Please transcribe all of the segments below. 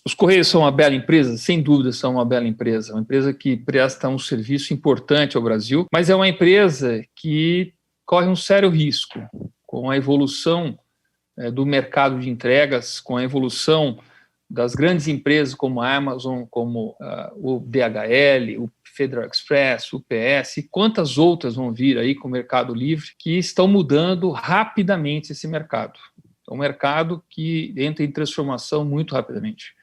Os Correios são uma bela empresa? Sem dúvida são uma bela empresa. Uma empresa que presta um serviço importante ao Brasil, mas é uma empresa que corre um sério risco com a evolução do mercado de entregas, com a evolução das grandes empresas como a Amazon, como o DHL, o Federal Express, o UPS, e quantas outras vão vir aí com o Mercado Livre, que estão mudando rapidamente esse mercado. É um mercado que entra em transformação muito rapidamente.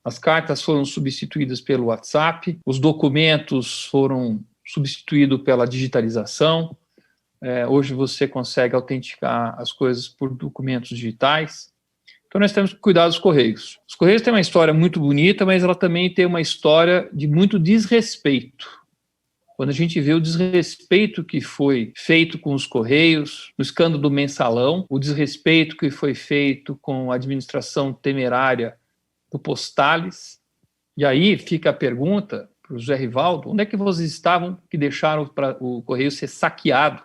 As cartas foram substituídas pelo WhatsApp, os documentos foram substituídos pela digitalização. Hoje você consegue autenticar as coisas por documentos digitais. Então nós temos que cuidar dos Correios. Os Correios têm uma história muito bonita, mas ela também tem uma história de muito desrespeito. Quando a gente vê o desrespeito que foi feito com os Correios, no escândalo do Mensalão, o desrespeito que foi feito com a administração temerária do Postales, e aí fica a pergunta para o José Rivaldo, onde é que vocês estavam que deixaram o Correio ser saqueado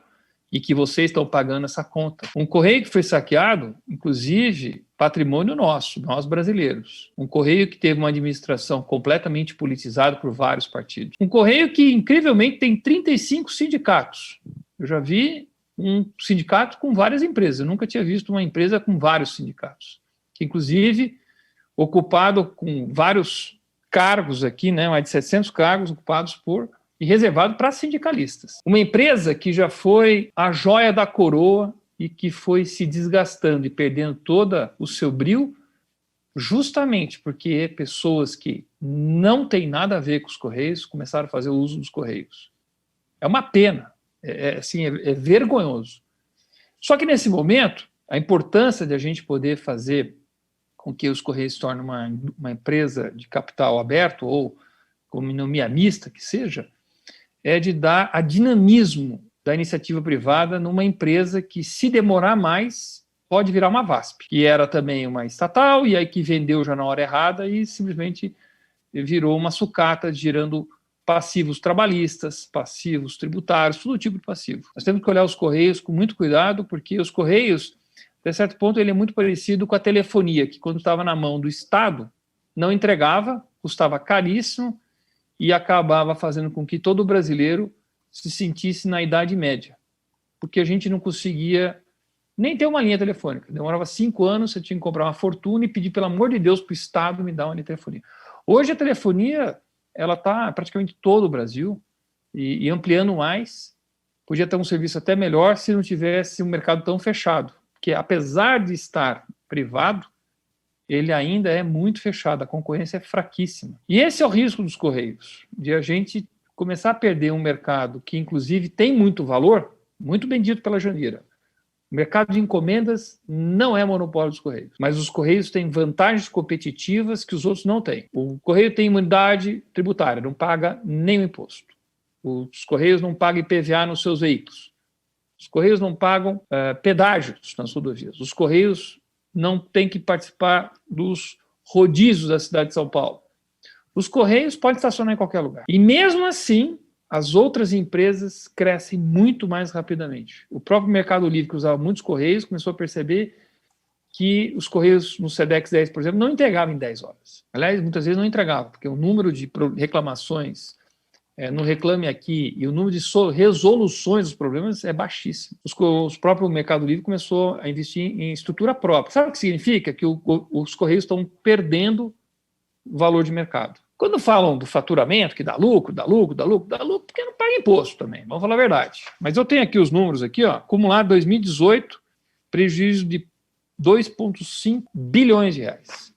e que vocês estão pagando essa conta? Um Correio que foi saqueado, inclusive, patrimônio nosso, nós brasileiros. Um Correio que teve uma administração completamente politizada por vários partidos. Um Correio que, incrivelmente, tem 35 sindicatos. Eu já vi um sindicato com várias empresas. Eu nunca tinha visto uma empresa com vários sindicatos. Que, inclusive, ocupado com vários cargos aqui, né, mais de 700 cargos ocupados e reservado para sindicalistas. Uma empresa que já foi a joia da coroa e que foi se desgastando e perdendo todo o seu brio, justamente porque pessoas que não têm nada a ver com os Correios começaram a fazer o uso dos Correios. É uma pena, é vergonhoso. Só que nesse momento, a importância de a gente poder fazer com que os Correios se tornem uma empresa de capital aberto ou com economia mista que seja, é de dar a dinamismo da iniciativa privada numa empresa que, se demorar mais, pode virar uma VASP, que era também uma estatal e aí que vendeu já na hora errada e simplesmente virou uma sucata gerando passivos trabalhistas, passivos tributários, todo tipo de passivo. Nós temos que olhar os Correios com muito cuidado, porque os Correios, até certo ponto, ele é muito parecido com a telefonia, que quando estava na mão do Estado, não entregava, custava caríssimo e acabava fazendo com que todo brasileiro se sentisse na Idade Média, porque a gente não conseguia nem ter uma linha telefônica. Demorava 5 anos, você tinha que comprar uma fortuna e pedir, pelo amor de Deus, para o Estado me dar uma linha de telefonia. Hoje a telefonia ela está praticamente todo o Brasil e ampliando mais. Podia ter um serviço até melhor se não tivesse um mercado tão fechado, porque apesar de estar privado, ele ainda é muito fechado, a concorrência é fraquíssima. E esse é o risco dos Correios, de a gente começar a perder um mercado que, inclusive, tem muito valor, muito bem dito pela Janira. O mercado de encomendas não é monopólio dos Correios, mas os Correios têm vantagens competitivas que os outros não têm. O Correio tem imunidade tributária, não paga nenhum imposto. Os Correios não pagam IPVA nos seus veículos. Os Correios não pagam pedágios nas rodovias. Os Correios não têm que participar dos rodízios da cidade de São Paulo. Os Correios podem estacionar em qualquer lugar. E mesmo assim, as outras empresas crescem muito mais rapidamente. O próprio Mercado Livre, que usava muitos Correios, começou a perceber que os Correios no Sedex 10, por exemplo, não entregavam em 10 horas. Aliás, muitas vezes não entregavam, porque o número de reclamações no Reclame Aqui e o número de resoluções dos problemas é baixíssimo. O próprio Mercado Livre começou a investir em estrutura própria. Sabe o que significa? Que os Correios estão perdendo valor de mercado. Quando falam do faturamento, que dá lucro, porque não paga imposto também, vamos falar a verdade. Mas eu tenho aqui os números, aqui, ó, acumulado 2018, prejuízo de 2,5 bilhões de reais.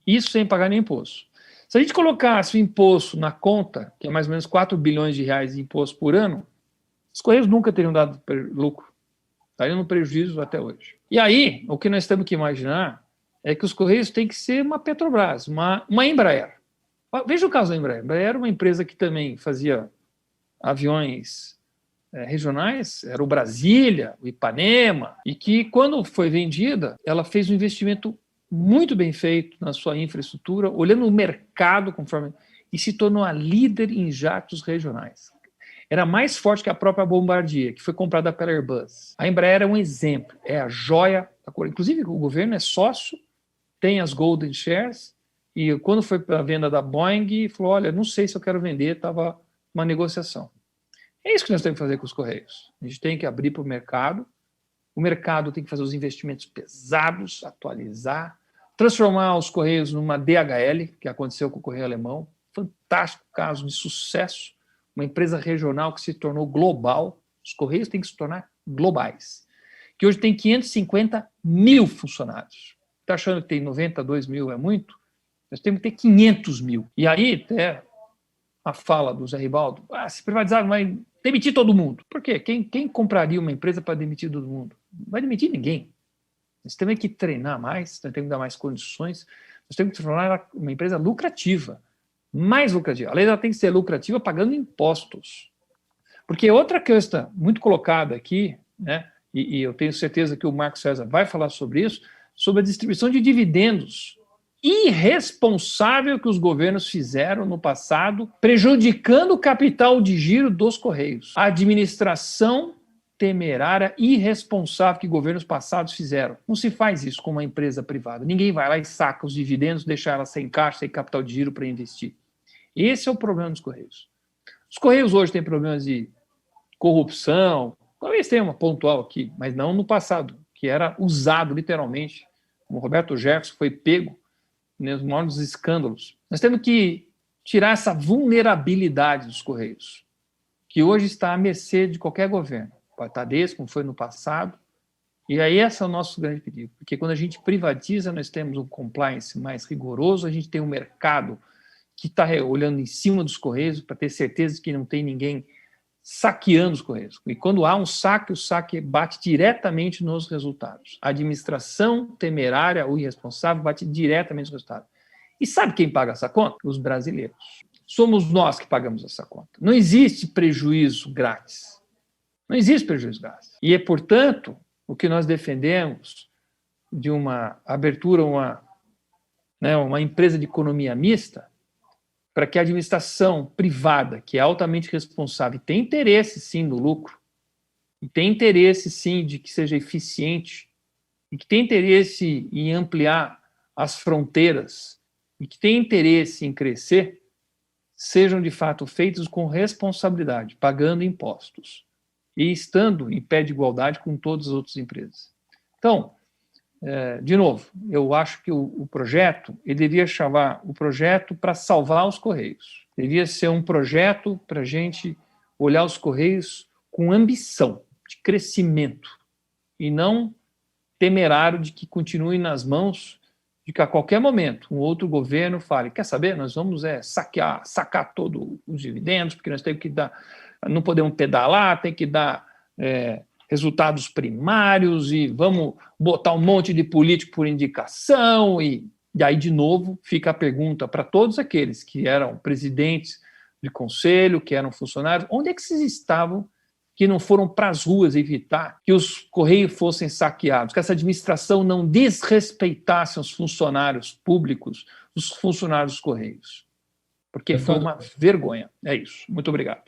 Isso sem pagar nem imposto. Se a gente colocasse o imposto na conta, que é mais ou menos 4 bilhões de reais de imposto por ano, os Correios nunca teriam dado lucro. Estariam no prejuízo até hoje. E aí, o que nós temos que imaginar é que os Correios têm que ser uma Petrobras, uma Embraer. Veja o caso da Embraer. A Embraer era uma empresa que também fazia aviões regionais, era o Brasília, o Ipanema, e que, quando foi vendida, ela fez um investimento muito bem feito na sua infraestrutura, olhando o mercado conforme, e se tornou a líder em jatos regionais. Era mais forte que a própria Bombardier, que foi comprada pela Airbus. A Embraer é um exemplo, é a joia da coroa. Inclusive, o governo é sócio, tem as Golden Shares E quando foi para a venda da Boeing, falou, olha, não sei se eu quero vender, estava uma negociação. É isso que nós temos que fazer com os Correios. A gente tem que abrir para o mercado tem que fazer os investimentos pesados, atualizar, transformar os Correios numa DHL, que aconteceu com o Correio Alemão, fantástico caso de sucesso, uma empresa regional que se tornou global. Os Correios têm que se tornar globais, que hoje tem 550 mil funcionários. Está achando que tem 92 mil é muito? Nós temos que ter 500 mil. E aí, até a fala do Zé Ribaldo, se privatizar vai demitir todo mundo. Por quê? Quem compraria uma empresa para demitir todo mundo? Não vai demitir ninguém. Nós temos que treinar mais, nós temos que dar mais condições, nós temos que tornar uma empresa lucrativa, mais lucrativa. Além dela tem que ser lucrativa pagando impostos. Porque outra questão muito colocada aqui, né, e eu tenho certeza que o Marco César vai falar sobre isso, sobre a distribuição de dividendos irresponsável que os governos fizeram no passado, prejudicando o capital de giro dos Correios. A administração temerária, irresponsável que governos passados fizeram. Não se faz isso com uma empresa privada. Ninguém vai lá e saca os dividendos, deixa ela sem caixa, sem capital de giro para investir. Esse é o problema dos Correios. Os Correios hoje têm problemas de corrupção, talvez tenha uma pontual aqui, mas não no passado, que era usado literalmente, como o Roberto Jefferson foi pego nos maiores escândalos. Nós temos que tirar essa vulnerabilidade dos Correios, que hoje está à mercê de qualquer governo. Pode estar desse, como foi no passado. E aí esse é o nosso grande perigo, porque quando a gente privatiza, nós temos um compliance mais rigoroso, a gente tem um mercado que está olhando em cima dos Correios para ter certeza de que não tem ninguém saqueando os Correios. E quando há um saque, o saque bate diretamente nos resultados. A administração temerária ou irresponsável bate diretamente nos resultados. E sabe quem paga essa conta? Os brasileiros. Somos nós que pagamos essa conta. Não existe prejuízo grátis. Não existe prejuízo grátis. E é, portanto, o que nós defendemos de uma abertura, uma empresa de economia mista, para que a administração privada, que é altamente responsável, tem interesse, sim, no lucro, e tem interesse, sim, de que seja eficiente, e que tem interesse em ampliar as fronteiras, e que tem interesse em crescer, sejam, de fato, feitos com responsabilidade, pagando impostos, e estando em pé de igualdade com todas as outras empresas. Então, de novo, eu acho que o projeto, ele devia chamar o projeto para salvar os Correios. Devia ser um projeto para a gente olhar os Correios com ambição, de crescimento, e não temerário de que continue nas mãos de que a qualquer momento um outro governo fale, quer saber, nós vamos sacar todos os dividendos, porque nós temos que dar, não podemos pedalar, tem que dar resultados primários e vamos botar um monte de político por indicação e aí, de novo, fica a pergunta para todos aqueles que eram presidentes de conselho, que eram funcionários, onde é que vocês estavam que não foram para as ruas evitar que os Correios fossem saqueados, que essa administração não desrespeitasse os funcionários públicos, os funcionários dos Correios? Porque foi uma vergonha. É isso. Muito obrigado.